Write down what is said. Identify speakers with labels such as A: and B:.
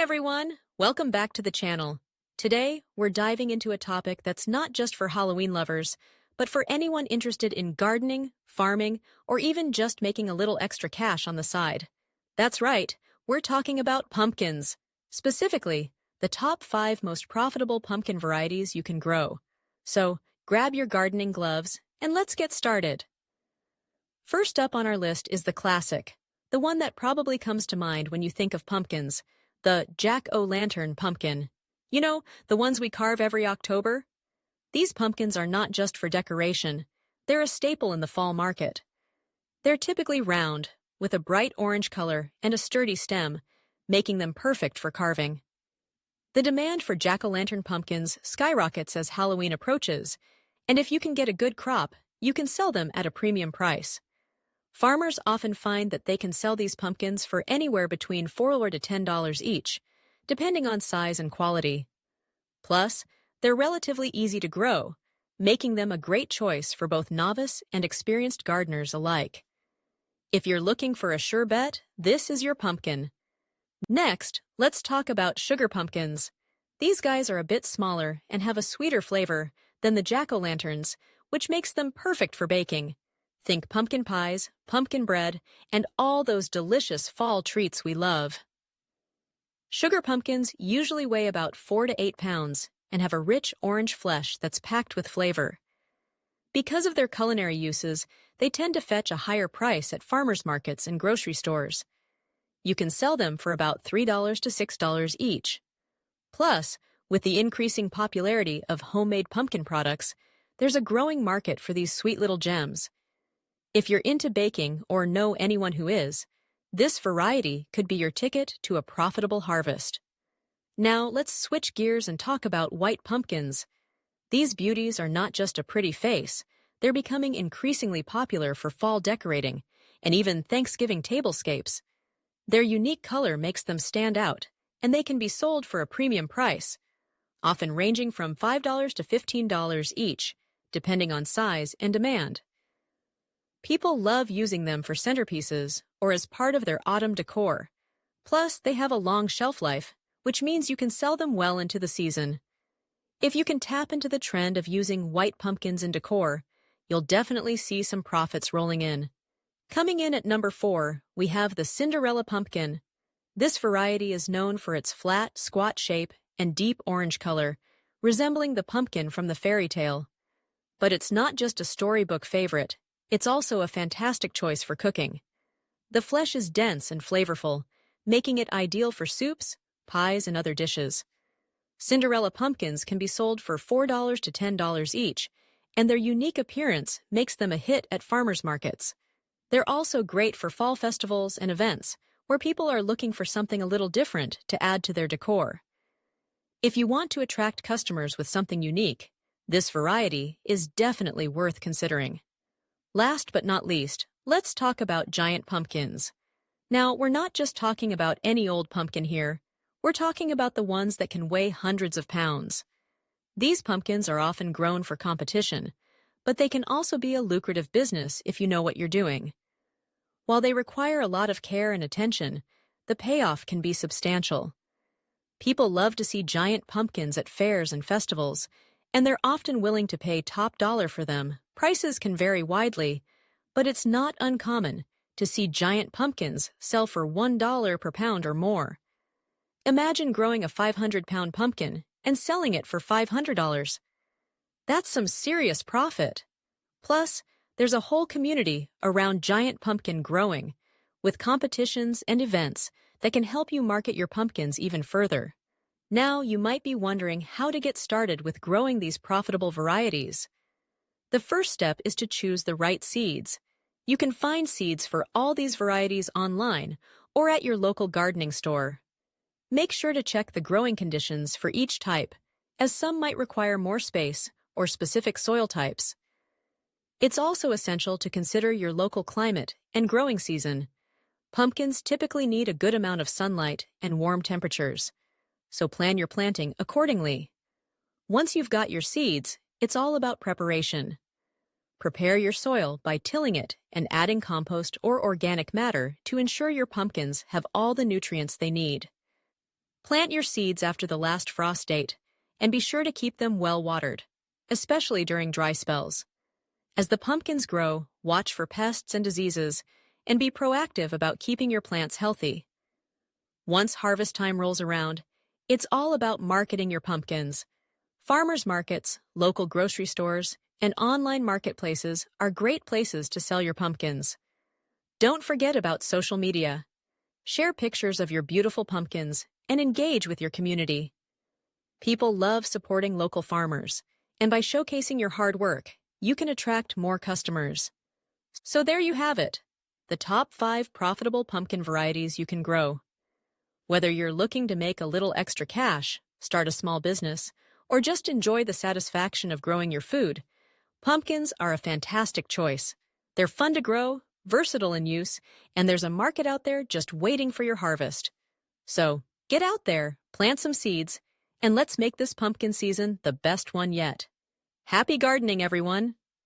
A: everyone! Welcome back to the channel. Today, we're diving into a topic that's not just for Halloween lovers, but for anyone interested in gardening, farming, or even just making a little extra cash on the side. That's right, we're talking about pumpkins. Specifically, the top 5 most profitable pumpkin varieties you can grow. So, grab your gardening gloves, and let's get started. First up on our list is the classic, the one that probably comes to mind when you think of pumpkins, the jack-o'-lantern pumpkin. You know, the ones we carve every October? These pumpkins are not just for decoration, they're a staple in the fall market. They're typically round, with a bright orange color and a sturdy stem, making them perfect for carving. The demand for jack-o'-lantern pumpkins skyrockets as Halloween approaches, and if you can get a good crop, you can sell them at a premium price. Farmers often find that they can sell these pumpkins for anywhere between $4 to $10 each, depending on size and quality. Plus, they're relatively easy to grow, making them a great choice for both novice and experienced gardeners alike. If you're looking for a sure bet, this is your pumpkin. Next, let's talk about sugar pumpkins. These guys are a bit smaller and have a sweeter flavor than the jack-o'-lanterns, which makes them perfect for baking. Think pumpkin pies, pumpkin bread, and all those delicious fall treats we love. Sugar pumpkins usually weigh about 4 to 8 pounds and have a rich orange flesh that's packed with flavor. Because of their culinary uses, they tend to fetch a higher price at farmers markets and grocery stores. You can sell them for about $3 to $6 each. Plus, with the increasing popularity of homemade pumpkin products, there's a growing market for these sweet little gems. If you're into baking or know anyone who is, this variety could be your ticket to a profitable harvest. Now let's switch gears and talk about white pumpkins. These beauties are not just a pretty face, they're becoming increasingly popular for fall decorating and even Thanksgiving tablescapes. Their unique color makes them stand out, and they can be sold for a premium price, often ranging from $5 to $15 each, depending on size and demand. People love using them for centerpieces or as part of their autumn decor. Plus, they have a long shelf life, which means you can sell them well into the season. If you can tap into the trend of using white pumpkins in decor, you'll definitely see some profits rolling in. Coming in at number 4, we have the Cinderella pumpkin. This variety is known for its flat, squat shape and deep orange color, resembling the pumpkin from the fairy tale. But it's not just a storybook favorite. It's also a fantastic choice for cooking. The flesh is dense and flavorful, making it ideal for soups, pies, and other dishes. Cinderella pumpkins can be sold for $4 to $10 each, and their unique appearance makes them a hit at farmers markets. They're also great for fall festivals and events, where people are looking for something a little different to add to their decor. If you want to attract customers with something unique, this variety is definitely worth considering. Last but not least, let's talk about giant pumpkins. Now, we're not just talking about any old pumpkin here. We're talking about the ones that can weigh hundreds of pounds. These pumpkins are often grown for competition, but they can also be a lucrative business if you know what you're doing. While they require a lot of care and attention, the payoff can be substantial. People love to see giant pumpkins at fairs and festivals, and they're often willing to pay top dollar for them. Prices can vary widely, but it's not uncommon to see giant pumpkins sell for $1 per pound or more. Imagine growing a 500-pound pumpkin and selling it for $500. That's some serious profit. Plus, there's a whole community around giant pumpkin growing, with competitions and events that can help you market your pumpkins even further. Now, you might be wondering how to get started with growing these profitable varieties. The first step is to choose the right seeds. You can find seeds for all these varieties online or at your local gardening store. Make sure to check the growing conditions for each type, as some might require more space or specific soil types. It's also essential to consider your local climate and growing season. Pumpkins typically need a good amount of sunlight and warm temperatures, so plan your planting accordingly. Once you've got your seeds, it's all about preparation. Prepare your soil by tilling it and adding compost or organic matter to ensure your pumpkins have all the nutrients they need. Plant your seeds after the last frost date, and be sure to keep them well watered, especially during dry spells. As the pumpkins grow, watch for pests and diseases, and be proactive about keeping your plants healthy. Once harvest time rolls around, it's all about marketing your pumpkins. Farmers markets, local grocery stores, and online marketplaces are great places to sell your pumpkins. Don't forget about social media. Share pictures of your beautiful pumpkins and engage with your community. People love supporting local farmers, and by showcasing your hard work, you can attract more customers. So there you have it, the top 5 profitable pumpkin varieties you can grow. Whether you're looking to make a little extra cash, start a small business, or just enjoy the satisfaction of growing your food, pumpkins are a fantastic choice. They're fun to grow, versatile in use, and there's a market out there just waiting for your harvest. So, get out there, plant some seeds, and let's make this pumpkin season the best one yet. Happy gardening, everyone!